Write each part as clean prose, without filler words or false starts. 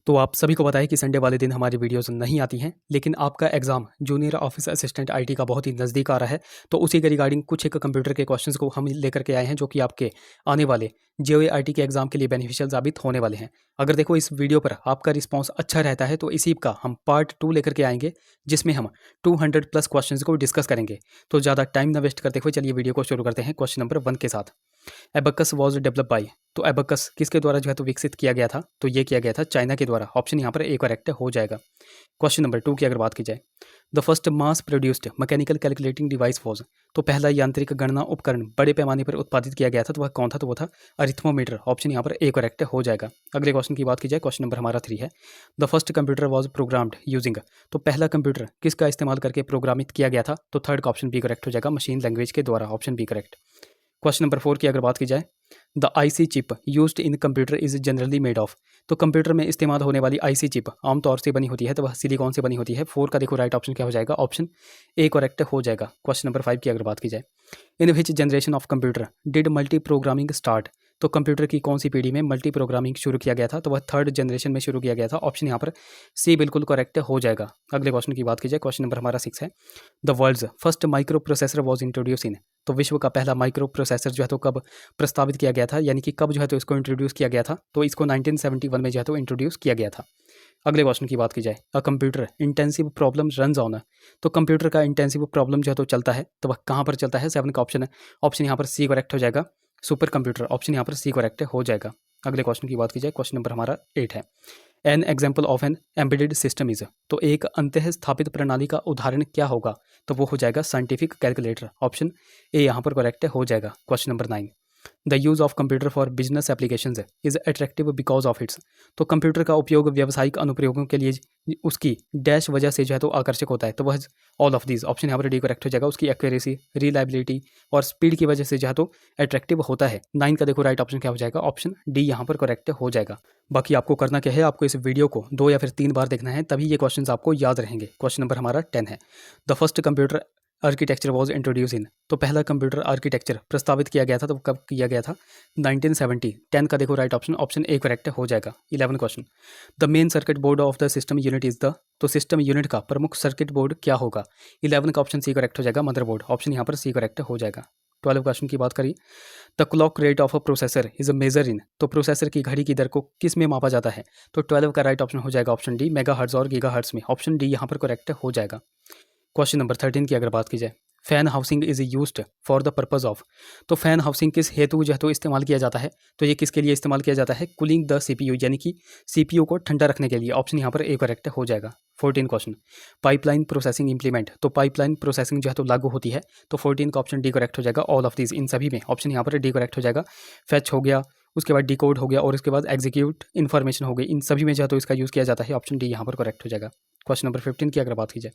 तो आप सभी को पता है कि संडे वाले दिन हमारी वीडियोस नहीं आती हैं, लेकिन आपका exam junior office assistant IT का बहुत ही नज़दीक आ रहा है। तो उसी के रिगार्डिंग कुछ एक कंप्यूटर के क्वेश्चंस को हम लेकर के आए हैं, जो कि आपके आने वाले जेईई आईटी के एग्जाम के लिए बेनिफिशियल साबित होने वाले हैं। अगर देखो इस वीडियो पर आपका रिस्पॉन्स अच्छा रहता है तो इसी का हम पार्ट 2 लेकर के आएंगे, जिसमें हम 200 प्लस क्वेश्चंस को डिस्कस करेंगे। तो ज़्यादा टाइम न वेस्ट करते हुए चलिए वीडियो को शुरू करते हैं क्वेश्चन नंबर 1 के साथ। एबकस वॉज डेवलप बाई, तो एबकस किसके द्वारा जो है तो विकसित किया गया था? तो ये किया गया था चाइना के द्वारा। ऑप्शन यहाँ पर ए करेक्ट हो जाएगा। क्वेश्चन नंबर 2 की अगर बात की जाए, the first mass produced mechanical calculating device was, तो पहला यांत्रिक गणना उपकरण बड़े पैमाने पर उत्पादित किया गया था, तो वह कौन था? तो वो था अरिथमोमीटर। ऑप्शन यहाँ पर ए करेक्ट हो जाएगा। अगले क्वेश्चन की बात की जाए, क्वेश्चन नंबर हमारा 3 है, the first computer was programmed using, तो पहला कंप्यूटर किसका इस्तेमाल करके प्रोग्रामित किया गया था? तो थर्ड का ऑप्शन बी करेक्ट हो जाएगा, मशीन लैंग्वेज के द्वारा। Option B correct. Question number 4 की अगर बात की जाए, the IC chip used in computer is generally made of, तो कंप्यूटर में इस्तेमाल होने वाली आईसी चिप आमतौर से बनी होती है, तो वह सिलिकॉन से बनी होती है। 4 का देखो राइट ऑप्शन क्या हो जाएगा? ऑप्शन ए करेक्ट हो जाएगा। क्वेश्चन नंबर 5 की अगर बात की जाए, in which generation of computer did multiprogramming start, तो कंप्यूटर की कौन सी पीढ़ी में मल्टी प्रोग्रामिंग शुरू किया गया था? तो वह थर्ड जनरेशन में शुरू किया गया था। ऑप्शन यहाँ पर सी बिल्कुल करेक्ट हो जाएगा। अगले क्वेश्चन की बात की जाए, क्वेश्चन नंबर हमारा 6 है, the world's first microprocessor was introduce in, तो विश्व का पहला माइक्रो प्रोसेसर जो है तो कब प्रस्तावित किया गया था, यानी कि कब जो है तो इसको इंट्रोड्यूस किया गया था? तो इसको 1971 में जो है तो इंट्रोड्यूस किया गया था। अगले क्वेश्चन की बात की जाए, a computer intensive problem runs on, तो कंप्यूटर का इंटेंसिव प्रॉब्लम जो है तो चलता है, तो वह कहाँ पर चलता है? 7 का ऑप्शन है। ऑप्शन यहाँ पर सी करेक्ट हो जाएगा, सुपर कंप्यूटर। ऑप्शन यहाँ पर सी करेक्ट हो जाएगा। अगले क्वेश्चन की बात की जाए, क्वेश्चन नंबर हमारा 8 है, an example of an embedded system is, तो एक अंतः स्थापित प्रणाली का उदाहरण क्या होगा? तो वो हो जाएगा साइंटिफिक कैलकुलेटर। ऑप्शन ए यहाँ पर करेक्ट हो जाएगा। Question number 9, the use of computer for business applications is attractive because of its, तो कंप्यूटर का उपयोग व्यावसायिक अनुप्रयोगों के लिए उसकी डैश वजह से जो है तो आकर्षक होता है, तो वह ऑल ऑफ दीज। ऑप्शन यहाँ पर डी करेक्ट हो जाएगा। उसकी एक्यूरेसी, रिलायबिलिटी और स्पीड की वजह से जो है तो अट्रैक्टिव होता है। 9 का देखो राइट ऑप्शन क्या हो जाएगा? ऑप्शन डी यहाँ पर करेक्ट हो जाएगा। बाकी आपको करना क्या है, आपको इस वीडियो को 2 या फिर 3 बार देखना है, तभी ये क्वेश्चंस आपको याद रहेंगे। क्वेश्चन नंबर हमारा 10 है, the first computer architecture was introduce in, तो पहला कंप्यूटर आर्किटेक्चर प्रस्तावित किया गया था, तो कब किया गया था? 1970। 10 का देखो right option, option A correct हो जाएगा। 11 question, the main circuit board of the system unit is the, तो सिस्टम यूनिट का प्रमुख सर्किट बोर्ड क्या होगा? 11 का ऑप्शन सी करेक्ट हो जाएगा, मदरबोर्ड। ऑप्शन यहाँ पर सी करेक्ट हो जाएगा। 12 क्वेश्चन की बात करिए, the clock rate of a processor is a major in, तो प्रोसेसर की घड़ी की दर को किस में मापा जाता है? तो 12 का राइट ऑप्शन हो जाएगा ऑप्शन डी, मेगा हर्ट्ज और गीगा हर्ट्ज में। ऑप्शन डी यहाँ पर करेक्ट हो जाएगा। क्वेश्चन नंबर 13 की अगर बात की जाए, fan housing is used for the purpose of, तो फैन हाउसिंग किस हेतु जो है तो इस्तेमाल किया जाता है? तो ये किसके लिए इस्तेमाल किया जाता है? कूलिंग द सीपीयू, यानी कि सीपीयू को ठंडा रखने के लिए। ऑप्शन यहाँ पर ए करेक्ट हो जाएगा। 14 क्वेश्चन, पाइपलाइन प्रोसेसिंग इंप्लीमेंट, तो पाइपलाइन प्रोसेसिंग जो है तो लागू होती है, तो 14 का ऑप्शन डी करेक्ट हो जाएगा। ऑल ऑफ दीज, इन सभी में। ऑप्शन यहाँ पर डी करेक्ट हो जाएगा। फैच हो गया, उसके बाद डिकोड हो गया और उसके बाद एग्जीक्यूट इन्फॉर्मेशन हो गई, इन सभी में जो है तो इसका यूज़ किया जाता है। ऑप्शन डी यहाँ पर करेक्ट हो जाएगा। क्वेश्चन नंबर 15 की अगर बात की जाए,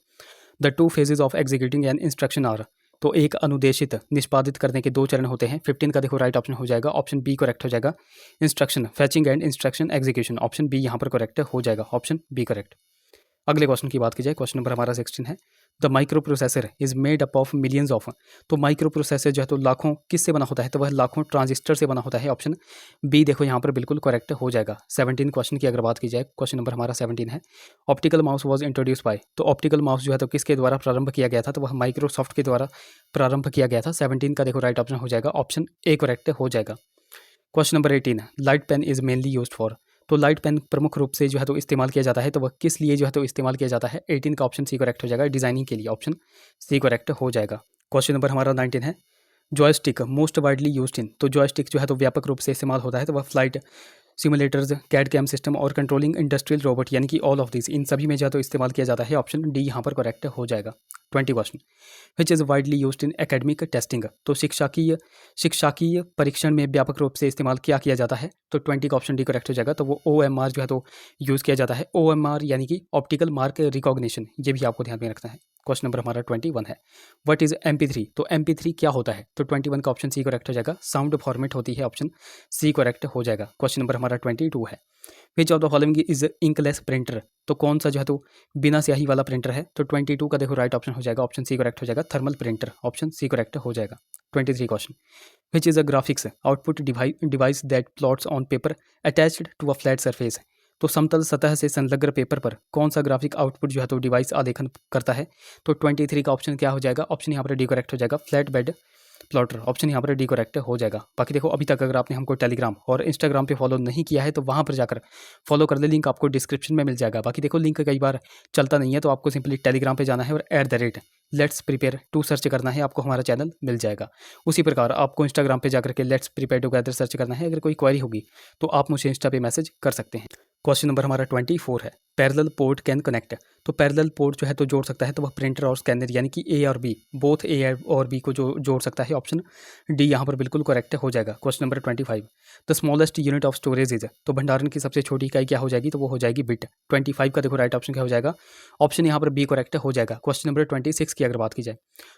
the 2 phases of executing an instruction are, तो एक अनुदेशित निष्पादित करने के 2 चरण होते हैं। 15 का देखो राइट ऑप्शन हो जाएगा, ऑप्शन बी करेक्ट हो जाएगा, instruction fetching and instruction execution. Option B यहाँ पर करेक्ट हो जाएगा, ऑप्शन बी करेक्ट। अगले क्वेश्चन की बात की जाए, क्वेश्चन नंबर हमारा 16 है, the microprocessor is made up of millions of, तो माइक्रो प्रोसेसर जो है तो लाखों किससे बना होता है? तो वह लाखों ट्रांजिस्टर से बना होता है। ऑप्शन बी देखो यहाँ पर बिल्कुल करेक्ट हो जाएगा। 17 क्वेश्चन की अगर बात की जाए, क्वेश्चन नंबर हमारा 17 है, optical mouse was introduce by, तो ऑप्टिकल माउस जो है तो किसके द्वारा प्रारंभ किया गया था? तो वह माइक्रोसॉफ्ट के द्वारा प्रारंभ किया गया था। 17 का देखो राइट ऑप्शन हो जाएगा, ऑप्शन ए करेक्ट हो जाएगा। Question number 18, light pen is mainly used for, तो लाइट पेन प्रमुख रूप से जो है तो इस्तेमाल किया जाता है, तो वह किस लिए जो है तो इस्तेमाल किया जाता है? 18 का ऑप्शन सी करेक्ट हो जाएगा, डिजाइनिंग के लिए। ऑप्शन सी करेक्ट हो जाएगा। क्वेश्चन नंबर हमारा 19 है, joystick most widely used in, तो जॉयस्टिक जो है तो व्यापक रूप से इस्तेमाल होता है, तो वह flight simulators, CAD CAM system और कंट्रोलिंग इंडस्ट्रियल रोबोट, यानी कि ऑल ऑफ दिस, इन सभी में जो है तो इस्तेमाल किया जाता है। ऑप्शन डी यहाँ पर करेक्ट हो जाएगा। 20 question, which is widely used in academic testing, तो शिक्षाकीय परीक्षण में व्यापक रूप से इस्तेमाल किया जाता है, तो 20 का ऑप्शन डी करेक्ट हो जाएगा। तो वो OMR जो है तो यूज़ किया जाता है। OMR यानी कि ऑप्टिकल मार्क रिकॉग्निशन, ये भी आपको ध्यान में रखना है। क्वेश्चन नंबर हमारा 21 है, व्हाट इज MP3, तो MP3 क्या होता है? तो 21 का ऑप्शन सी करेक्ट हो जाएगा, साउंड फॉर्मेट होती है। ऑप्शन सी करेक्ट हो जाएगा। क्वेश्चन नंबर हमारा 22 है, which of the following is inkless printer, तो कौन सा जो है तो बिना स्याही वाला प्रिंटर है? तो 22 का देखो राइट ऑप्शन हो जाएगा, ऑप्शन सी करेक्ट हो जाएगा, thermal printer. Option C correct हो जाएगा। 23 question, which is a graphics output device that plots on paper attached to a flat surface, तो समतल सतह से संलग्न पेपर पर कौन सा ग्राफिक आउटपुट जो है तो डिवाइस आलेखन करता है? तो 23 का ऑप्शन क्या हो जाएगा? ऑप्शन यहाँ पर डी करेक्ट हो जाएगा, फ्लैट बेड प्लॉटर। ऑप्शन यहाँ पर डी करेक्ट हो जाएगा। बाकी देखो, अभी तक अगर आपने हमको टेलीग्राम और इंस्टाग्राम पे फॉलो नहीं किया है तो वहाँ पर जाकर फॉलो कर ले, लिंक आपको डिस्क्रिप्शन में मिल जाएगा। बाकी देखो, लिंक कई बार चलता नहीं है तो आपको सिंपली टेलीग्राम पे जाना है और @लेट्स प्रिपेयर टू सर्च करना है, आपको हमारा चैनल मिल जाएगा। उसी प्रकार आपको इंस्टाग्राम पे जाकर के लेट्स प्रिपेयर टुगेदर सर्च करना है। अगर कोई क्वेरी होगी तो आप मुझे इंस्टा पे मैसेज कर सकते हैं। क्वेश्चन नंबर हमारा 24 है, पैरेलल पोर्ट कैन कनेक्ट। तो पैरेलल पोर्ट जो है तो जोड़ सकता है तो वह प्रिंटर और स्कैनर यानी कि ए और बी, बोथ ए और बी को जो जोड़ सकता है। ऑप्शन डी यहाँ पर बिल्कुल करेक्ट हो जाएगा। Question number 25, the smallest unit of storage is. तो भंडारण की सबसे छोटी इकाई क्या हो जाएगी? तो वो हो जाएगी बिट। 25 का देखो राइट ऑप्शन क्या हो जाएगा? ऑप्शन यहाँ पर बी करेक्ट हो जाएगा। क्वेश्चन नंबर 26 की अगर बात की जाए,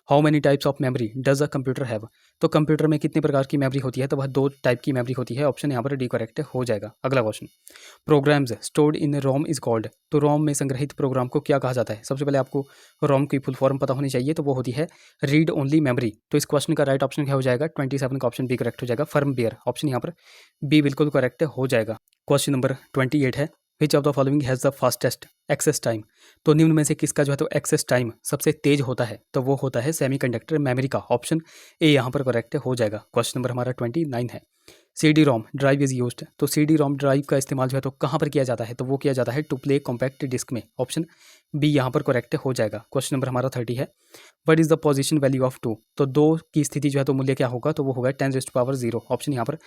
how many types of memory does a computer have. तो कंप्यूटर में कितने प्रकार की मेमोरी होती है? तो वह 2 टाइप की मेमोरी होती है। ऑप्शन यहाँ पर डी करेक्ट हो जाएगा। अगला question, programs stored in ROM is called. तो रोम में संग्रहित प्रोग्राम को क्या कहा जाता है? सबसे पहले आपको रोम की फुल फॉर्म पता होनी चाहिए, तो वो होती है रीड ओनली मेमोरी। तो इस क्वेश्चन का राइट ऑप्शन क्या हो जाएगा? 27 का ऑप्शन बी करेक्ट हो जाएगा, फर्मवेयर। ऑप्शन यहाँ पर बी बिल्कुल करेक्ट हो जाएगा। क्वेश्चन नंबर 28 है, which of the following has the fastest access time. तो निम्न में से किसका जो है तो एक्सेस टाइम सबसे तेज होता है? तो वो होता है सेमीकंडक्टर मेमोरी का। ऑप्शन ए यहाँ पर करेक्ट हो जाएगा। क्वेश्चन नंबर हमारा 29 है, CD ROM drive is used. तो CD रोम ड्राइव का इस्तेमाल जो है तो कहाँ पर किया जाता है? तो वो किया जाता है टू प्ले कॉम्पैक्ट डिस्क में। ऑप्शन बी यहाँ पर करेक्ट हो जाएगा। क्वेश्चन नंबर हमारा 30 है, what is the position value of 2। तो 2 की स्थिति जो है तो मूल्य क्या होगा? तो वो होगा 10⁻�0। ऑप्शन यहाँ पर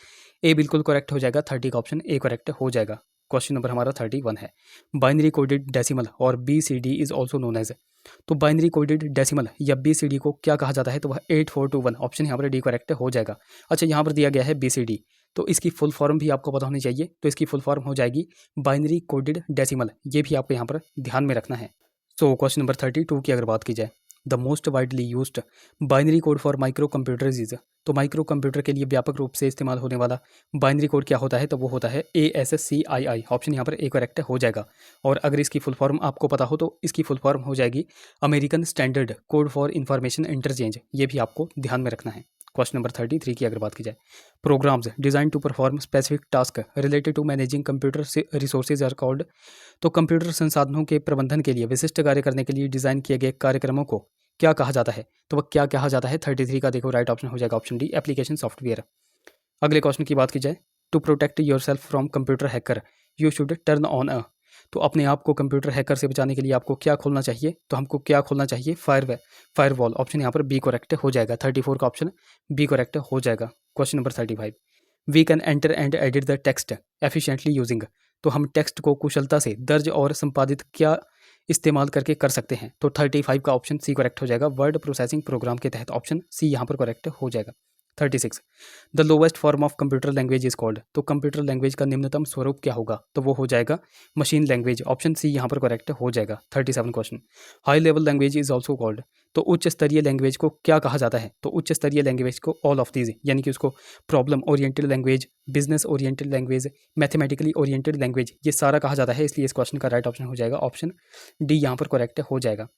ए बिल्कुल करेक्ट हो जाएगा। 30 का ऑप्शन ए करेक्ट हो जाएगा। क्वेश्चन नंबर हमारा 31 है, binary coded decimal or BCD is also known as. तो बाइनरी कोडेड डेसिमल या BCD को क्या कहा जाता है? तो वह 8421। ऑप्शन यहाँ पर डी करेक्ट हो जाएगा। अच्छा, यहाँ पर दिया गया है BCD, तो इसकी फुल फॉर्म भी आपको पता होनी चाहिए। तो इसकी फुल फॉर्म हो जाएगी बाइनरी कोडेड डेसिमल। ये भी आपको यहाँ पर ध्यान में रखना है। सो क्वेश्चन नंबर 32 की अगर बात की जाए, the most widely used binary code for micro computers is. तो माइक्रो कंप्यूटर के लिए व्यापक रूप से इस्तेमाल होने वाला बाइनरी कोड क्या होता है? तो वो होता है ASCII। ऑप्शन यहाँ पर ए करेक्ट हो जाएगा। और अगर इसकी फुल फॉर्म आपको पता हो तो इसकी फुल फॉर्म हो जाएगी American standard code for information interchange. ये भी आपको ध्यान में रखना है। क्वेश्चन नंबर 33 की अगर बात की जाए, programs design to perform specific task related to managing computer resources are called. तो कंप्यूटर संसाधनों के प्रबंधन के लिए विशिष्ट कार्य करने के लिए डिजाइन किए गए कार्यक्रमों को क्या कहा जाता है? तो वह क्या कहा जाता है? 33 का देखो राइट ऑप्शन हो जाएगा ऑप्शन डी, एप्लीकेशन सॉफ्टवेयर। अगले क्वेश्चन की बात की जाए, to protect yourself from computer hacker you should turn on a. तो अपने आप को कंप्यूटर हैकर से बचाने के लिए आपको क्या खोलना चाहिए? तो हमको क्या खोलना चाहिए? फायरवॉल। ऑप्शन यहाँ पर बी करेक्ट हो जाएगा। 34 का ऑप्शन बी करेक्ट हो जाएगा। Question number 35, we can enter and edit the text efficiently using. तो हम टेक्स्ट को कुशलता से दर्ज और संपादित क्या इस्तेमाल करके कर सकते हैं? तो 35 का ऑप्शन सी करेक्ट हो जाएगा, वर्ड प्रोसेसिंग प्रोग्राम के तहत। ऑप्शन सी यहाँ पर करेक्ट हो जाएगा। 36, the lowest form of computer language is called. तो कंप्यूटर लैंग्वेज का निम्नतम स्वरूप क्या होगा? तो वो हो जाएगा मशीन लैंग्वेज। ऑप्शन सी यहाँ पर करेक्ट हो जाएगा। 37 question, high level language is also called. तो उच्च स्तरीय लैंग्वेज को क्या कहा जाता है? तो उच्च स्तरीय लैंग्वेज को ऑल ऑफ दीज, यानी कि उसको problem oriented language, business oriented language, mathematically oriented language, ये सारा कहा जाता है। इसलिए इस क्वेश्चन का राइट ऑप्शन हो जाएगा ऑप्शन डी यहाँ पर करेक्ट हो जाएगा।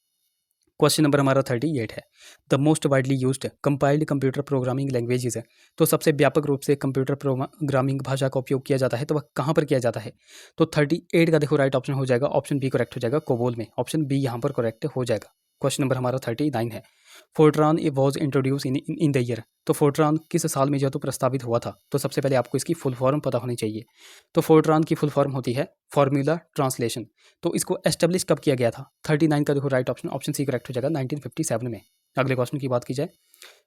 क्वेश्चन नंबर हमारा 38 है, the most widely used compiled computer programming languages है। तो सबसे व्यापक रूप से कंप्यूटर प्रोग्रामिंग भाषा का उपयोग किया जाता है, तो वह कहाँ पर किया जाता है? तो 38 का देखो राइट ऑप्शन हो जाएगा, ऑप्शन बी करेक्ट हो जाएगा, कोबोल में। ऑप्शन बी यहाँ पर करेक्ट हो जाएगा। क्वेश्चन नंबर हमारा 39 है, Fortran was introduce in the year. तो फोर्ट्रान किस साल में जो तो प्रस्तावित हुआ था? तो सबसे पहले आपको इसकी फुल फॉर्म पता होनी चाहिए। तो फोर्ट्रान की फुल फॉर्म होती है फॉर्मूला ट्रांसलेशन। तो इसको एस्टेब्लिश कब किया गया था? 39 का देखो right option, option C correct हो जाएगा, 1957 में। अगले क्वेश्चन की बात की जाए,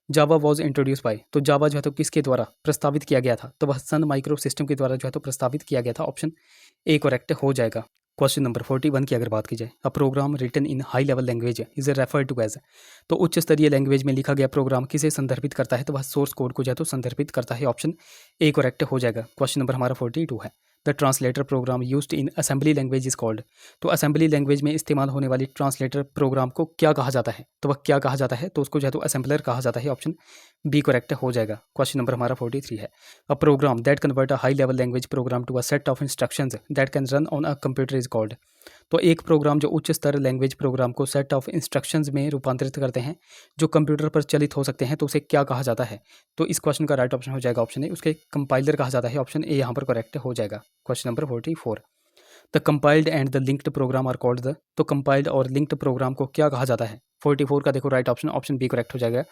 जावा वॉज इंट्रोड्यूस बाय। तो जावा जो है तो किसके द्वारा प्रस्तावित किया गया था? तो वह सन माइक्रो सिस्टम के द्वारा जो है तो प्रस्तावित किया गया था। ऑप्शन ए करेक्ट हो जाएगा। क्वेश्चन नंबर 41 की अगर बात की जाए, a program written in high level language is referred to as. तो उच्च स्तरीय लैंग्वेज में लिखा गया प्रोग्राम किसे संदर्भित करता है? तो वह सोर्स कोड को जो है तो संदर्भित करता है। ऑप्शन ए करेक्ट हो जाएगा। क्वेश्चन नंबर हमारा 42 है, the translator program used in assembly language is called. तो असेंबली लैंग्वेज में इस्तेमाल होने वाली ट्रांसलेटर प्रोग्राम को क्या कहा जाता है? तो वह क्या कहा जाता है? तो उसको जो है तो असेंबलर कहा जाता है। ऑप्शन बी करेक्ट हो जाएगा। क्वेश्चन नंबर हमारा 43 है, a program that convert a high level language program to a set of instructions that can run on a computer is called. तो एक प्रोग्राम जो उच्च स्तर लैंग्वेज प्रोग्राम को सेट ऑफ इंस्ट्रक्शंस में रूपांतरित करते हैं जो कंप्यूटर पर चलित हो सकते हैं, तो उसे क्या कहा जाता है? तो इस क्वेश्चन का राइट ऑप्शन हो जाएगा ऑप्शन ए, उसके कंपाइलर कहा जाता है। ऑप्शन ए यहाँ पर करेक्ट हो जाएगा। Question number 44, the compiled and the linked program are called the, तो कंपाइल्ड और लिंक्ड प्रोग्राम को क्या कहा जाता है? 44 का देखो right option, option B correct हो जाएगा,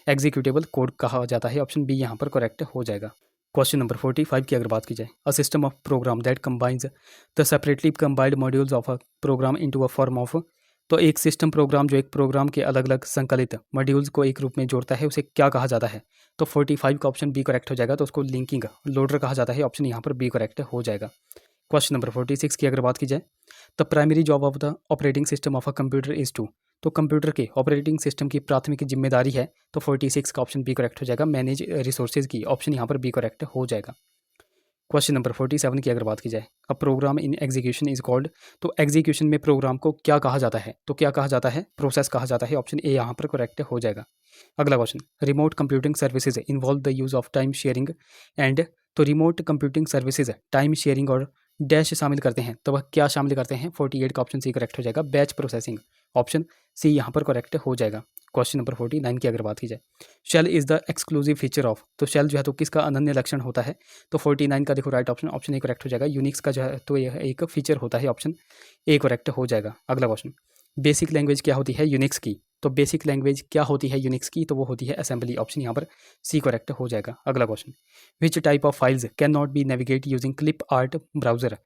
एग्जीक्यूटेबल कोड कहा जाता है, ऑप्शन बी यहाँ पर करेक्ट हो जाएगा। क्वेश्चन नंबर 45 की अगर बात की जाए, a system of program that combines the separately combined modules of a program into a form of, तो एक सिस्टम प्रोग्राम जो एक प्रोग्राम के अलग अलग संकलित मॉड्यूल्स को एक रूप में जोड़ता है उसे क्या कहा जाता है? तो 45 का ऑप्शन बी करेक्ट हो जाएगा, तो उसको लिंकिंग लोडर कहा जाता है, ऑप्शन यहाँ पर बी करेक्ट हो जाएगा। क्वेश्चन नंबर 46 की अगर बात की जाए, the primary job of the operating system of a computer is to, तो कंप्यूटर के ऑपरेटिंग सिस्टम की प्राथमिक जिम्मेदारी है, तो 46 का ऑप्शन बी करेक्ट हो जाएगा, मैनेज रिसोर्सेज की, ऑप्शन यहाँ पर बी करेक्ट हो जाएगा। क्वेश्चन नंबर 47 की अगर बात की जाए, a program in execution is called, तो एग्जीक्यूशन में प्रोग्राम को क्या कहा जाता है? तो क्या कहा जाता है? प्रोसेस कहा जाता है, ऑप्शन ए यहाँ पर करेक्ट हो जाएगा। अगला question, remote computing services involve the use of time sharing and, तो remote computing services time sharing और डैश शामिल करते हैं, तो वह क्या शामिल करते हैं? 48 का ऑप्शन सी करेक्ट हो जाएगा, बैच प्रोसेसिंग, ऑप्शन सी यहाँ पर करेक्ट हो जाएगा। क्वेश्चन नंबर 49 की अगर बात की जाए, shell is the exclusive feature of, तो शेल जो है तो किसका अनन्य लक्षण होता है? तो 49 का देखो right option, option A correct हो जाएगा, यूनिक्स का जो है तो यह एक फीचर होता है, ऑप्शन ए करेक्ट हो जाएगा। अगला क्वेश्चन, बेसिक लैंग्वेज क्या होती है यूनिक्स की? तो बेसिक लैंग्वेज क्या होती है यूनिक्स की? तो वो होती है असेंबली, ऑप्शन यहाँ पर सी करेक्ट हो जाएगा। अगला question, which type of files can not be navigate using clip art browser,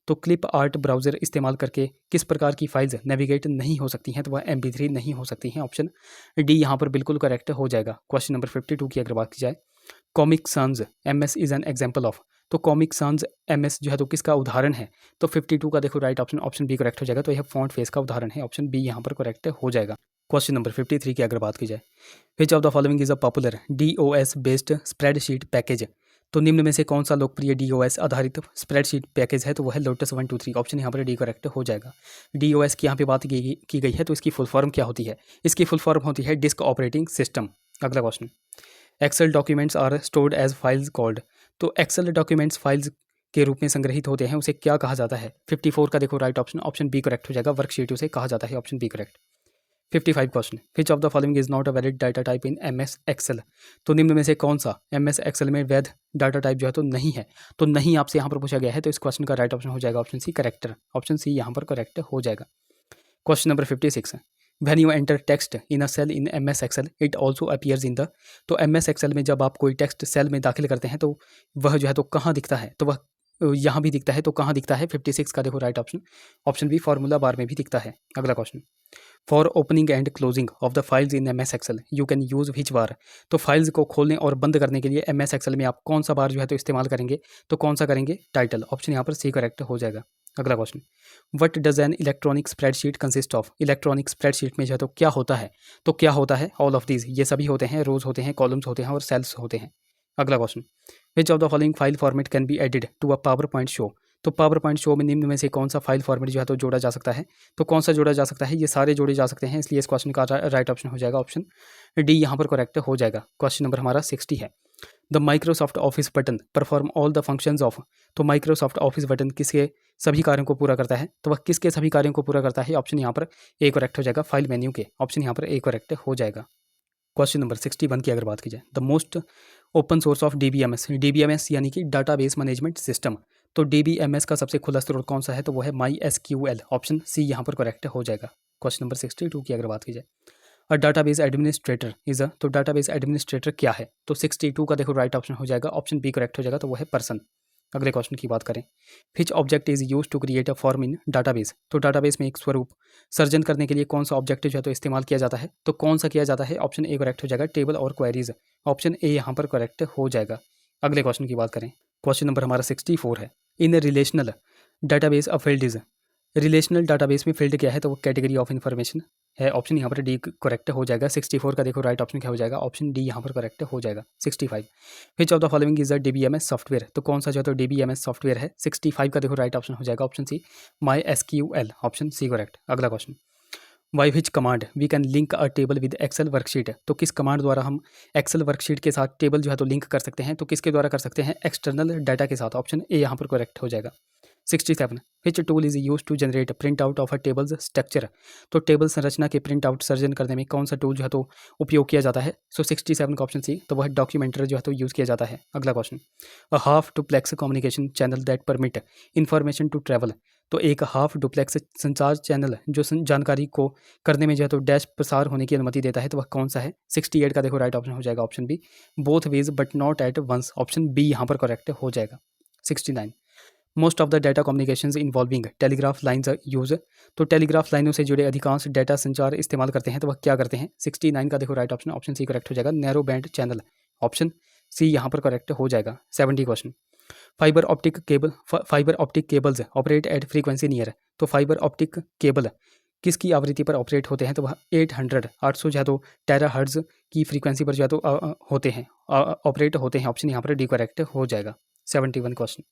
तो क्लिप आर्ट ब्राउजर इस्तेमाल करके किस प्रकार की फाइल्स नेविगेट नहीं हो सकती हैं? तो वह MP3 नहीं हो सकती हैं, ऑप्शन डी यहाँ पर बिल्कुल करेक्ट हो जाएगा। क्वेश्चन नंबर 52 की अगर बात की जाए, Comic Sans MS is an example of, तो कॉमिक सन्स MS जो है तो किसका उदाहरण है? तो 52 का देखो right option, option B correct हो जाएगा, तो यह फॉन्ट फेस का उदाहरण है, ऑप्शन बी यहाँ पर करेक्ट हो जाएगा। क्वेश्चन नंबर 53 की अगर बात की जाए, विच of the following is a popular DOS based spreadsheet package, तो निम्न में से कौन सा लोकप्रिय DOS आधारित स्प्रेडशीट पैकेज है? तो वह है लोटस 123, ऑप्शन यहाँ पर डी करेक्ट हो जाएगा। DOS की यहाँ पे बात की गई है, तो इसकी फुल फॉर्म क्या होती है? इसकी फुल फॉर्म होती है डिस्क ऑपरेटिंग सिस्टम। अगला question, Excel documents are stored as files called, तो एक्सेल डॉक्यूमेंट्स फाइल्स के रूप में संग्रहित होते हैं, उसे क्या कहा जाता है? 54 का देखो right option, option B correct हो जाएगा, वर्कशीट उसे कहा जाता है, option B correct. 55 question, which of the following is not a valid data type in MS Excel, तो निम्न में से कौन सा MS एक्सेल में वैध डाटा टाइप जो है तो नहीं है? तो नहीं आपसे यहाँ पर पूछा गया है, तो इस क्वेश्चन का राइट ऑप्शन हो जाएगा option C character, option C यहाँ पर करेक्ट हो जाएगा। Question number 56, when you enter text in a cell in MS Excel it also appears in the, तो MS एक्सेल में जब आप कोई टेक्स्ट सेल में दाखिल करते हैं तो वह जो है तो कहाँ दिखता है? तो वह यहाँ भी दिखता है, तो कहाँ दिखता है? 56 का देखो right option, option B formula bar में भी दिखता है। अगला question, for opening and closing of the files in MS Excel you can use which bar, तो फाइल्स को खोलने और बंद करने के लिए MS एक्सेल में आप कौन सा बार जो है तो इस्तेमाल करेंगे? तो कौन सा करेंगे? टाइटल, ऑप्शन यहाँ पर सी करेक्ट हो जाएगा। अगला question, what does an electronic spreadsheet consist of, electronic spreadsheet में जो है तो क्या होता है? तो क्या होता है? ऑल ऑफ दीज, ये सभी होते हैं, रोज होते हैं, कॉलम्स होते हैं और सेल्स होते हैं। अगला question, which of the following file format can be added to a PowerPoint show, तो पावर पॉइंट शो में निम्न में से कौन सा फाइल फॉर्मेट जो है तो जोड़ा जा सकता है? तो कौन सा जोड़ा जा सकता है? ये सारे जोड़े जा सकते हैं, इसलिए इस क्वेश्चन का राइट ऑप्शन हो जाएगा ऑप्शन डी यहाँ पर करेक्ट हो जाएगा। क्वेश्चन नंबर हमारा 60 है, the Microsoft office button perform all the functions of, तो माइक्रोसॉफ्ट ऑफिस बटन किसके सभी कार्यों को पूरा करता है? तो वह किसके सभी कार्यों को पूरा करता है? ऑप्शन यहाँ पर ए करेक्ट हो जाएगा, फाइल मेन्यू के, ऑप्शन यहाँ पर ए करेक्ट हो जाएगा। क्वेश्चन नंबर 61 की अगर बात की जाए, the most open source of DBMS यानी कि डाटाबेस मैनेजमेंट सिस्टम, तो DBMS का सबसे खुला स्रोत कौन सा है? तो वो है MySQL, ऑप्शन सी यहाँ पर करेक्ट हो जाएगा। क्वेश्चन नंबर 62 की अगर बात की जाए, अ डाटाबेस एडमिनिस्ट्रेटर इज अ, तो डाटाबेस एडमिनिस्ट्रेटर क्या है? तो 62 का देखो राइट ऑप्शन हो जाएगा, ऑप्शन बी करेक्ट हो जाएगा, तो वो है पर्सन। अगले क्वेश्चन की बात करें, which object is use to create a form in database, तो डाटाबेस में एक स्वरूप सर्जन करने के लिए कौन सा ऑब्जेक्ट जो है तो इस्तेमाल किया जाता है? तो कौन सा किया जाता है? ऑप्शन ए करेक्ट हो जाएगा, टेबल और क्वेरीज, ऑप्शन ए यहाँ पर करेक्ट हो जाएगा। अगले क्वेश्चन की बात करें, क्वेश्चन नंबर हमारा 64 है, in relational database a field is, relational database में फील्ड क्या है? तो वो कैटेगरी ऑफ इन्फॉर्मेशन है, ऑप्शन यहाँ पर डी करेक्ट हो जाएगा। 64 का देखो राइट ऑप्शन क्या हो जाएगा? ऑप्शन डी यहाँ पर करेक्ट हो जाएगा। 65, विच of the following is a DBMS software, तो कौन सा जो है तो DBMS सॉफ्टवेयर है? 65 का देखो राइट ऑप्शन हो जाएगा, option C MySQL, option C correct. अगला question, by which command we can link a table with Excel worksheet, तो किस कमांड द्वारा हम एक्सेल वर्कशीट के साथ टेबल जो है तो लिंक कर सकते हैं? तो किसके द्वारा कर सकते हैं? एक्सटर्नल डाटा के साथ, ऑप्शन ए यहाँ पर करेक्ट हो जाएगा। 67, which tool is use to generate print out of a tables structure, तो टेबल संरचना के प्रिंट आउट सर्जन करने में कौन सा टूल जो है तो उपयोग किया जाता है? सो 67 का ऑप्शन सी, तो वह डॉक्यूमेंटर जो है तो यूज़ किया जाता है। अगला question, a half duplex communication channel that permit information to travel, तो एक हाफ डुप्लेक्स संचार चैनल जो जानकारी को करने में जो है तो डैश प्रसार होने की अनुमति देता है, तो वह कौन सा है? 68 का देखो राइट ऑप्शन हो जाएगा option B, both ways but not at once, option B यहाँ पर करेक्ट हो जाएगा। 69, most of the data communications involving telegraph lines use, तो टेलीग्राफ लाइनों से जुड़े अधिकांश डाटा संचार इस्तेमाल करते हैं, तो वह क्या करते हैं? 69 का देखो right option, option C correct हो जाएगा, narrow band channel, option C यहाँ पर करेक्ट हो जाएगा। 70 question, fibre optic cables operate at frequency near, तो फाइबर ऑप्टिक केबल किसकी आवृत्ति पर ऑपरेट होते हैं? तो वह 800 जो है तो टेराहर्ट्ज की फ्रीक्वेंसी पर जो है तो होते हैं, ऑपरेट होते हैं, ऑप्शन यहाँ पर डी करेक्ट हो जाएगा। 71 question,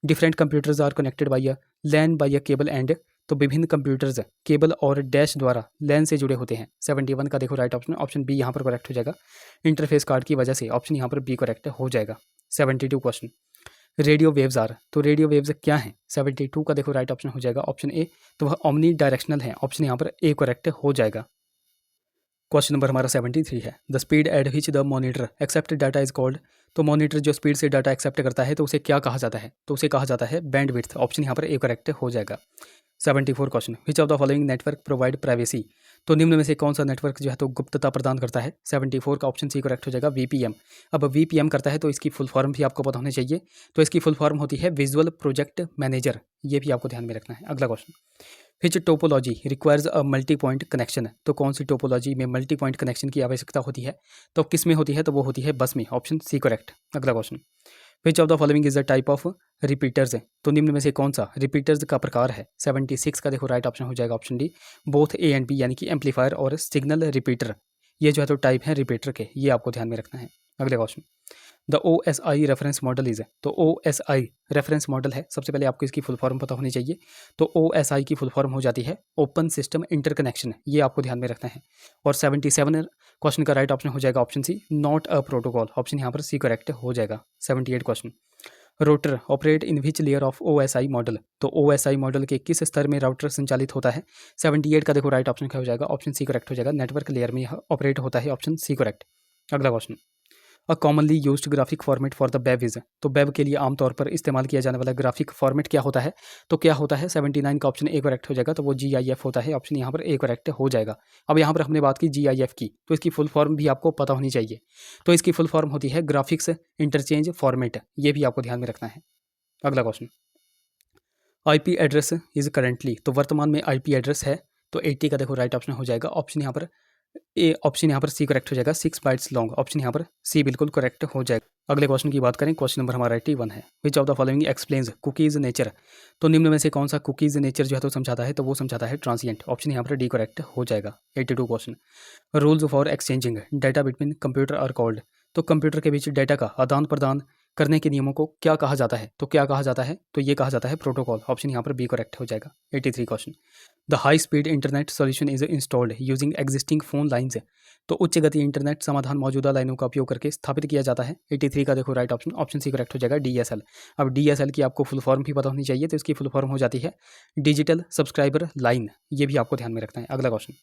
different computers are connected by a LAN by a cable and, तो विभिन्न कंप्यूटर्स केबल और डैश द्वारा लैन से जुड़े होते हैं। 71 का देखो राइट ऑप्शन, ऑप्शन बी यहाँ पर करेक्ट हो जाएगा, इंटरफेस कार्ड की वजह से, ऑप्शन यहाँ पर बी करेक्ट हो जाएगा। 72 क्वेश्चन, रेडियो वेव्स आर, तो रेडियो वेव्स क्या हैं? 72 का देखो राइट ऑप्शन हो जाएगा ऑप्शन ए, तो वह ओमनी डायरेक्शनल है, ऑप्शन यहाँ पर ए करेक्ट हो जाएगा। क्वेश्चन नंबर हमारा 73 है, the speed at which the monitor accept data is called, तो मॉनिटर जो स्पीड से डाटा एक्सेप्ट करता है तो उसे क्या कहा जाता है? तो उसे कहा जाता है बैंडविड्थ, ऑप्शन यहाँ पर ए करेक्ट हो जाएगा। 74 question, which of the following network provide privacy, तो निम्न में से कौन सा नेटवर्क जो है तो गुप्तता प्रदान करता है? 74 का ऑप्शन सी करेक्ट हो जाएगा, वीपीएम। अब वीपीएम करता है तो इसकी फुल फॉर्म भी आपको पता होनी चाहिए, तो इसकी फुल फॉर्म होती है विजुअल प्रोजेक्ट मैनेजर, ये भी आपको ध्यान में रखना है। अगला question, which topology requires a multi point connection, तो कौन सी टोपोलॉजी में मल्टी पॉइंट कनेक्शन की आवश्यकता होती है? तो किस में होती है? तो वो होती है बस में, ऑप्शन सी करेक्ट। अगला question, which of the following is the type of repeaters, तो निम्न में से कौन सा रिपीटर्स का प्रकार है? 76 का देखो राइट ऑप्शन हो जाएगा option D, both A and B, यानी कि एम्पलीफायर और सिग्नल रिपीटर, ये जो है तो टाइप है रिपीटर के, ये आपको ध्यान में रखना है। अगले question, the OSI reference model is, तो OSI रेफरेंस मॉडल है, सबसे पहले आपको इसकी फुल फॉर्म पता होनी चाहिए, तो OSI की फुल फॉर्म हो जाती है ओपन सिस्टम इंटरकनेक्शन, ये आपको ध्यान में रखना है। और 77 क्वेश्चन का राइट ऑप्शन हो जाएगा option C, not a protocol, option यहाँ पर सी करेक्ट हो जाएगा। 78 question, router operate in which layer of OSI model, तो OSI मॉडल के किस स्तर में राउटर संचालित होता है? 78 का देखो राइट ऑप्शन क्या हो जाएगा, ऑप्शन सी करेक्ट हो जाएगा, नेटवर्क लेयर में यह ऑपरेट होता है, ऑप्शन सी करेक्ट। अगला question, a commonly used graphic format for the web is, तो वेब के लिए आमतौर पर इस्तेमाल किया जाने वाला ग्राफिक फॉर्मेट क्या होता है? तो क्या होता है? 79 का ऑप्शन ए करेक्ट हो जाएगा, तो वो GIF होता है, ऑप्शन यहाँ पर ए करेक्ट हो जाएगा। अब यहाँ पर हमने बात की GIF की, तो इसकी फुल फॉर्म भी आपको पता होनी चाहिए, तो इसकी फुल फॉर्म होती है ग्राफिक्स इंटरचेंज फॉर्मेट, ये भी आपको ध्यान में रखना है। अगला question, IP address is currently, तो वर्तमान में IP एड्रेस है, तो 80 का देखो राइट ऑप्शन हो जाएगा, ऑप्शन यहाँ पर ए, ऑप्शन यहाँ पर सी करेक्ट हो जाएगा, 6 बाइट्स लॉन्ग, ऑप्शन यहाँ पर सी बिल्कुल करेक्ट हो जाएगा। अगले क्वेश्चन की बात करें, क्वेश्चन नंबर हमारा 81 है, which of the following explains cookies nature, तो निम्न में से कौन सा कुकीज नेचर जो है तो समझाता है? तो वो समझाता है ट्रांसिएंट, ऑप्शन यहाँ पर डी करेक्ट हो जाएगा। 82 question, rules for exchanging data between computer are called, तो कंप्यूटर के बीच डाटा का आदान प्रदान करने के नियमों को क्या कहा जाता है? तो क्या कहा जाता है? तो ये कहा जाता है प्रोटोकॉल, ऑप्शन यहाँ पर बी करेक्ट हो जाएगा। 83 question, the high speed internet solution is installed using existing phone lines, तो उच्च गति इंटरनेट समाधान मौजूदा लाइनों का उपयोग करके स्थापित किया जाता है। 83 का देखो right option, option C correct हो जाएगा, DSL। अब DSL की आपको फुल फॉर्म भी पता होनी चाहिए, तो इसकी फुल फॉर्म हो जाती है डिजिटल सब्सक्राइबर लाइन, ये भी आपको ध्यान में रखना है। अगला question,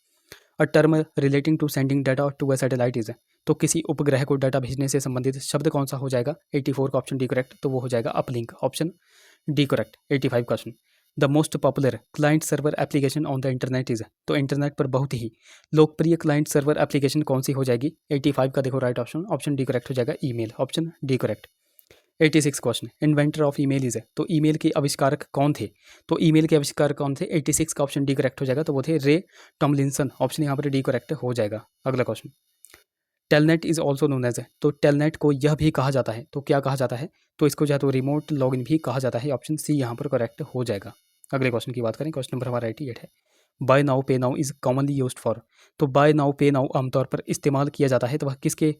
a term relating to sending data to a satellite is, तो किसी उपग्रह को डाटा भेजने से संबंधित शब्द कौन सा हो जाएगा? 84 का ऑप्शन डी करेक्ट, तो वो हो जाएगा uplink, option D correct. 85 question, the most popular client server application on the internet is, तो इंटरनेट पर बहुत ही लोकप्रिय क्लाइंट सर्वर एप्लीकेशन कौन सी हो जाएगी? 85 का देखो right option, option D correct हो जाएगा, email, option D correct. 86 question, inventor of email is, तो ईमेल के आविष्कारक कौन थे? तो ईमेल के आविष्कारक कौन थे? 86 का ऑप्शन डी करेक्ट हो जाएगा, तो वो थे रे टॉमलिंसन, ऑप्शन यहाँ पर डी करेक्ट हो जाएगा। अगला question, telnet is also known as, तो टेलनेट को यह भी कहा जाता है, तो क्या कहा जाता है? तो इसको जो है तो रिमोट लॉगिन भी कहा जाता है, ऑप्शन सी यहाँ पर करेक्ट हो जाएगा। अगले क्वेश्चन की बात करें, क्वेश्चन नंबर हमारा 88 है, बाय नाउ पे now is commonly used for, तो बाय नाउ पे नाउ आमतौर पर इस्तेमाल किया जाता है, तो वह किसके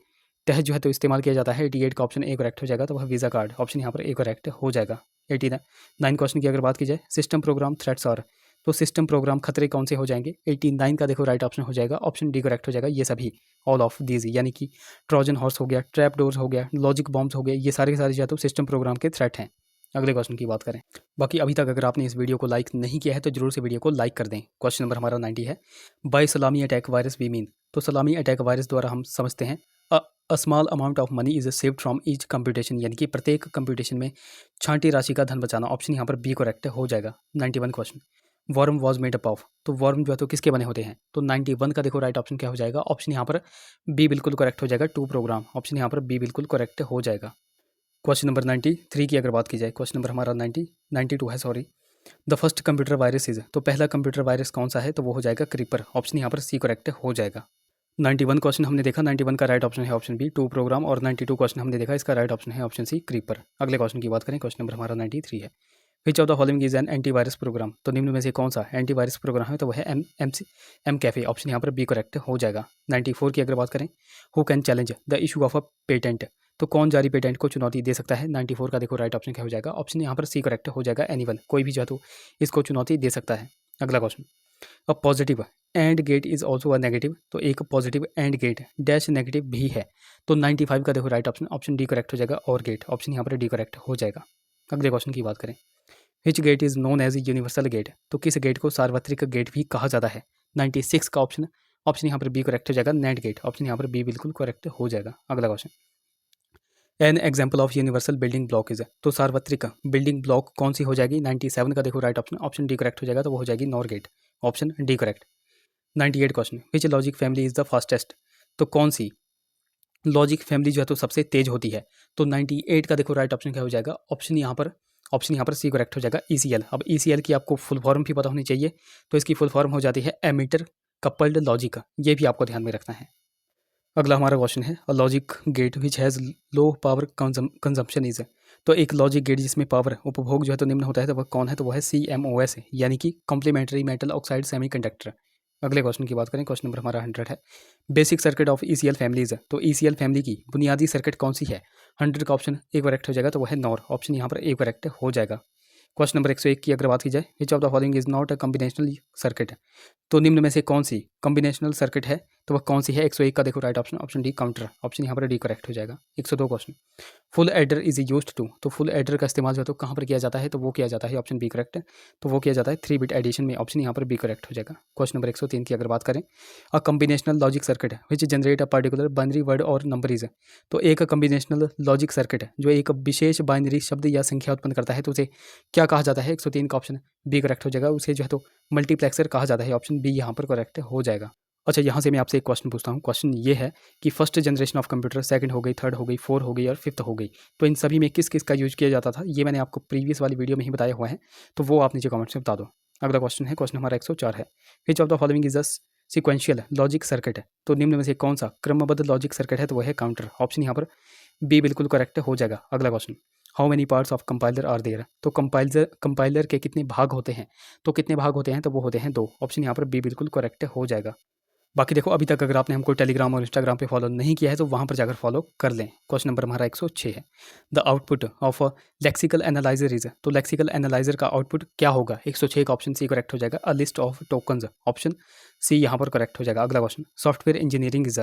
तहत जो है तो इस्तेमाल किया जाता है? 88 का ऑप्शन ए करेक्ट हो जाएगा, तो वह वीज़ा कार्ड, ऑप्शन यहाँ पर ए करेक्ट हो जाएगा। 89 क्वेश्चन की अगर बात की जाए, सिस्टम प्रोग्राम थ्रेट्स और, तो सिस्टम प्रोग्राम खतरे कौन से हो जाएंगे? 89 का देखो राइट ऑप्शन हो जाएगा, ऑप्शन डी करेक्ट हो जाएगा, ये सभी, ऑल ऑफ दीज, यानी कि ट्रोजन हॉर्स हो गया, ट्रैप डोर्स हो गया, लॉजिक बॉम्ब्स हो गए, ये सारे के सारे जो है तो सिस्टम प्रोग्राम के थ्रेट हैं। अगले क्वेश्चन की बात करें, बाकी अभी तक अगर आपने इस वीडियो को लाइक नहीं किया है तो जरूर से वीडियो को लाइक कर दें। क्वेश्चन नंबर हमारा 90 है, बाय सलामी अटैक वायरस वी मीन, तो सलामी अटैक वायरस द्वारा हम समझते हैं a small amount of money is saved from each computation, यानी कि प्रत्येक कंप्यूटेशन में छांटी राशि का धन बचाना। ऑप्शन यहाँ पर बी करेक्ट हो जाएगा। 91 question, worm was made up of, तो वर्म जो है तो किसके बने होते हैं? तो 91 का देखो राइट ऑप्शन क्या हो जाएगा? ऑप्शन यहाँ पर बी बिल्कुल करेक्ट हो जाएगा, टू प्रोग्राम। ऑप्शन यहाँ पर बी बिल्कुल करेक्ट हो जाएगा। क्वेश्चन नंबर 93 की अगर बात की जाए, क्वेश्चन नंबर हमारा 92 है, sorry. The first computer virus is, तो पहला कंप्यूटर वायरस कौन सा है? तो वो हो जाएगा क्रीपर। ऑप्शन यहाँ पर सी करेक्ट हो जाएगा। 91 क्वेश्चन हमने देखा, 91 का राइट ऑप्शन है ऑप्शन बी, टू प्रोग्राम। और 92 क्वेश्चन हमने देखा, इसका राइट ऑप्शन है ऑप्शन सी, क्रीपर। अगले क्वेश्चन की बात करें, क्वेश्चन नंबर हमारा 93 है। Which of the following is an antivirus program, तो निम्न में से कौन सा एंटीवायरस प्रोग्राम है? तो वह है एम कैफे। ऑप्शन यहाँ पर बी करेक्ट हो जाएगा। 94 की अगर बात करें, who can challenge the issue of a patent, तो कौन जारी पेटेंट को चुनौती दे सकता है? 94 का देखो राइट ऑप्शन क्या हो जाएगा? ऑप्शन यहाँ पर सी करेक्ट हो जाएगा, एनीवन, कोई भी जो है तो इसको चुनौती दे सकता है। अगला question, a positive and gate is also a negative, तो एक positive and gate dash negative भी है। तो 95 का देखो right option, option D correct हो जाएगा, और गेट। ऑप्शन यहाँ पर डी करेक्ट हो जाएगा। अगले क्वेश्चन की बात करें, which gate is known as universal gate, तो किस गेट को सार्वत्रिक गेट भी कहा जाता है? 96 का ऑप्शन, ऑप्शन यहाँ पर बी करेक्ट हो जाएगा, नेट गेट। ऑप्शन यहाँ पर बी बिल्कुल करेक्ट हो जाएगा। अगला question, N example of universal building block is, तो सार्वत्रिक बिल्डिंग ब्लॉक कौन सी हो जाएगी? 97 का देखो right option, option D correct हो जाएगा, तो वो हो जाएगी nor gate. Option D correct. 98 question, which logic family is the fastest, तो कौन सी लॉजिक फैमिली जो है तो सबसे तेज होती है? तो 98 का देखो राइट ऑप्शन क्या हो जाएगा? ऑप्शन यहाँ पर सी करेक्ट हो जाएगा, ECL। अब ECL की आपको फुल फॉर्म भी पता होनी चाहिए, तो इसकी फुल फॉर्म हो जाती है एमीटर कपल्ड लॉजिक, ये भी आपको ध्यान में रखना है। अगला हमारा क्वेश्चन है, a logic gate which has low power consumption is, तो एक लॉजिक गेट जिसमें पावर उपभोग जो है तो निम्न होता है, तो वह कौन है? तो वह है CMOS, यानी कि कॉम्प्लीमेंट्री मेटल ऑक्साइड सेमीकंडक्टर। अगले क्वेश्चन की बात करें, क्वेश्चन नंबर हमारा 100 है। Basic circuit of ECL families, तो ECL फैमिली की बुनियादी सर्किट कौन सी है? 100 का ऑप्शन ए करेक्ट हो जाएगा, तो वह है नॉर। ऑप्शन यहाँ पर ए करेक्ट हो जाएगा। क्वेश्चन नंबर 101 की अगर बात की जाए, विच of the following is not a combinational circuit, तो निम्न में से कौन सी कॉम्बिनेशनल सर्किट है? तो वह कौन सी है? 101 का देखो right option, option D counter. Option यहाँ पर डी करेक्ट हो जाएगा। 102 question, full adder is used to, तो फुल एडर का इस्तेमाल जो है तो कहाँ पर किया जाता है? तो वो किया जाता है, ऑप्शन बी करेक्ट, तो वो किया जाता है 3 बिट एडिशन में। ऑप्शन यहाँ पर बी करेक्ट हो जाएगा। क्वेश्चन नंबर 103 की अगर बात करें, अ combinational logic circuit which generate a particular binary word और नंबर इज, तो एक कॉम्बिनेशनल लॉजिक सर्किट जो एक विशेष बाइनरी शब्द या संख्या उत्पन्न करता है, तो उसे क्या कहा जाता है? 103 का ऑप्शन बी करेक्ट हो जाएगा, उसे जो है तो मल्टीप्लेक्सर कहा जाता है। ऑप्शन बी यहाँ पर करेक्ट हो जाएगा। अच्छा, यहाँ से मैं आपसे एक क्वेश्चन पूछता हूँ। क्वेश्चन ये है कि first generation of computer, second हो गई, थर्ड हो गई, फोर हो गई और फिफ्थ हो गई, तो इन सभी में किस किस का यूज किया जाता था? ये मैंने आपको प्रीवियस वाली वीडियो में ही बताया हुआ है, तो वो आप नीचे कमेंट्स में बता दो। अगला क्वेश्चन है, क्वेश्चन हमारा 104 है। Which of the following is the sequential logic circuit, तो निम्न में से कौन सा क्रमबद्ध लॉजिक सर्किट है? तो वह है काउंटर। ऑप्शन यहाँ पर बी बिल्कुल करेक्ट हो जाएगा। अगला question, how many parts of compiler are there, तो कंपाइलर के कितने भाग होते हैं? तो कितने भाग होते हैं? तो वो होते हैं 2। ऑप्शन यहाँ पर बी बिल्कुल करेक्ट हो जाएगा। बाकी देखो, अभी तक अगर आपने हमको टेलीग्राम और इंस्टाग्राम पे फॉलो नहीं किया है तो वहाँ पर जाकर फॉलो कर लें। क्वेश्चन नंबर हमारा 106 है। The output of lexical analyser is, तो लेक्सिकल एनालाइजर का आउटपुट क्या होगा? 106 का ऑप्शन सी करेक्ट हो जाएगा, a list of tokens. Option C यहाँ पर करेक्ट हो जाएगा। अगला क्वेश्चन, सॉफ्टवेयर इंजीनियरिंग इज,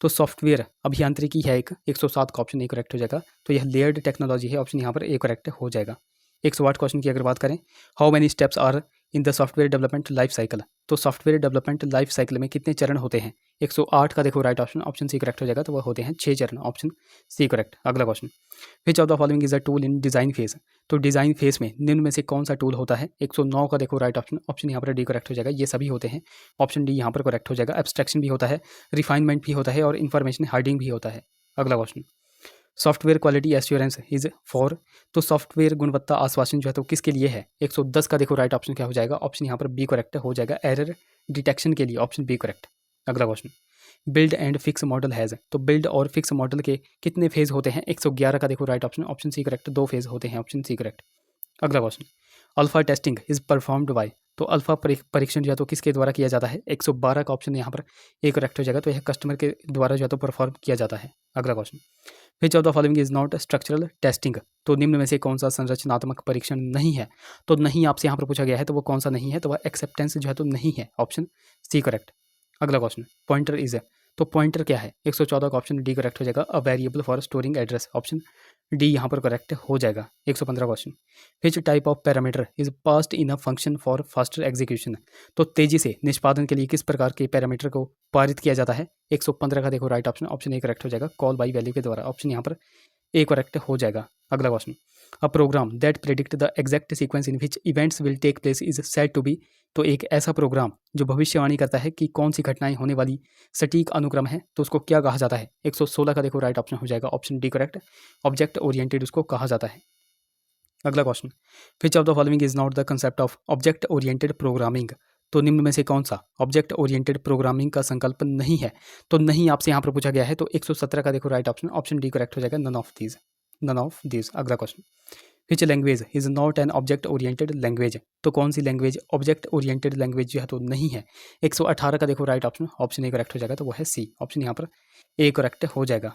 तो सॉफ्टवेयर अभियांत्रिकी है एक, 107 का ऑप्शन ए करेक्ट हो जाएगा, तो यह लेयर्ड टेक्नोलॉजी है। ऑप्शन यहाँ पर ए करेक्ट हो जाएगा। 108 क्वेश्चन की अगर बात करें, how many steps are in the software development life cycle, तो सॉफ्टवेयर डेवलपमेंट लाइफ साइकिल में कितने चरण होते हैं? 108 का देखो right option, option C correct हो जाएगा, तो वह होते हैं 6 चरण। Option C correct. अगला question, which of the following is a tool in design phase, तो डिजाइन फेज में निम्न में से कौन सा टूल होता है? 109 का देखो राइट ऑप्शन, ऑप्शन यहाँ पर डी करेक्ट हो जाएगा, ये सभी होते हैं। ऑप्शन डी यहाँ पर करेक्ट हो जाएगा। एब्स्ट्रैक्शन भी होता है, रिफाइनमेंट भी होता है और इन्फॉर्मेशन हार्डिंग भी होता है। अगला question, software quality assurance is for, तो सॉफ्टवेयर गुणवत्ता आश्वासन जो है तो किसके लिए है? 110 का देखो राइट ऑप्शन क्या हो जाएगा? ऑप्शन यहाँ पर बी करेक्ट हो जाएगा, एरर डिटेक्शन के लिए। Option B correct. अगला question, build and fix model has, तो बिल्ड और फिक्स मॉडल के कितने फेज होते हैं? 111 का देखो right option, option C correct, 2 phase होते हैं। Option C correct. अगला question, alpha testing is performed by, तो अल्फा परीक्षण जो है तो किसके द्वारा किया जाता है? 112 का ऑप्शन यहाँ पर ए करेक्ट हो जाएगा, तो यह कस्टमर के द्वारा जो है तो परफॉर्म किया जाता है। अगला question, which of the following is not structural testing, तो निम्न में से कौन सा संरचनात्मक परीक्षण नहीं है? तो नहीं आपसे यहाँ पर पूछा गया है, तो वो कौन सा नहीं है? तो वह एक्सेप्टेंस जो है तो नहीं है। Option C correct. अगला क्वेश्चन, पॉइंटर इज, तो पॉइंटर क्या है? 114 का ऑप्शन डी करेक्ट हो जाएगा, a variable for storing address. Option D यहाँ पर करेक्ट हो जाएगा। 115 question, which type of parameter is passed in a function for faster execution. तो तेजी से निष्पादन के लिए किस प्रकार के पैरामीटर को पारित किया जाता है। 115 का देखो right option, option A correct हो जाएगा, कॉल बाई वैल्यू के द्वारा। ऑप्शन यहाँ पर ए करेक्ट हो जाएगा। अगला question, a program that predict the exact sequence in which events will take place is said to be. तो एक ऐसा प्रोग्राम जो भविष्यवाणी करता है कि कौन सी घटनाएं होने वाली सटीक अनुक्रम है, तो उसको क्या कहा जाता है। 116 का देखो राइट ऑप्शन हो जाएगा, option D correct, object oriented उसको कहा जाता है। अगला question, which of the following is not the concept of object oriented programming. तो निम्न में से कौन सा ऑब्जेक्ट ओरिएंटेड प्रोग्रामिंग का संकल्प नहीं है। तो नहीं आपसे यहाँ पर पूछा गया है, तो 117 का देखो right option, option D correct हो जाएगा, none of these, none of these. अगला question, which language is not an object oriented language. तो कौन सी लैंग्वेज ऑब्जेक्ट ओरिएंटेड लैंग्वेज जो है तो नहीं है। 118 का देखो right option, option A correct हो जाएगा, तो वो है सी, ऑप्शन यहाँ पर ए करेक्ट हो जाएगा।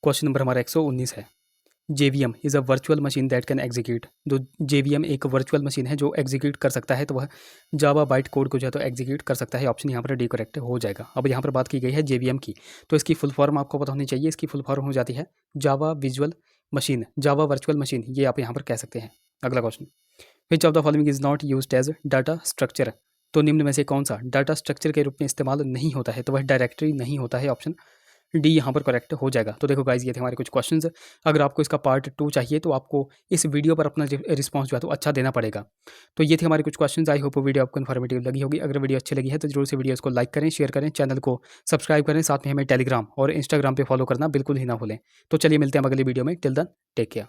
क्वेश्चन नंबर हमारा 119 है, JVM is a virtual machine that can execute. जो JVM एक वर्चुअल मशीन है जो एग्जीक्यूट कर सकता है, तो वह जावा बाइट कोड को जो है तो एग्जीक्यूट कर सकता है। ऑप्शन यहाँ पर डी करेक्ट हो जाएगा। अब यहाँ पर बात की गई है JVM की, तो इसकी फुल फॉर्म आपको पता होनी चाहिए। इसकी फुल फॉर्म हो जाती है Java visual machine, Java virtual machine, ये आप यहाँ पर कह सकते हैं। अगला question, which of the following is not used as data structure. तो निम्न में से कौन सा डाटा स्ट्रक्चर के रूप में इस्तेमाल नहीं होता है, तो वह डायरेक्टरी नहीं होता है। ऑप्शन डी यहाँ पर करेक्ट हो जाएगा। तो देखो गाइज, ये थे हमारे कुछ क्वेश्चंस। अगर आपको इसका पार्ट 2 चाहिए तो आपको इस वीडियो पर अपना रिस्पांस जो है तो अच्छा देना पड़ेगा। तो ये थे हमारे कुछ क्वेश्चंस। आई होप वीडियो आपको इन्फॉर्मेटिव लगी होगी। अगर वीडियो अच्छी लगी है तो जरूर से वीडियो को लाइक करें, शेयर करें, चैनल को सब्सक्राइब करें, साथ में हमें टेलीग्राम और इंस्टाग्राम पर फॉलो करना बिल्कुल ही ना भूलें। तो चलिए मिलते हैं अगली वीडियो में। Till then take care.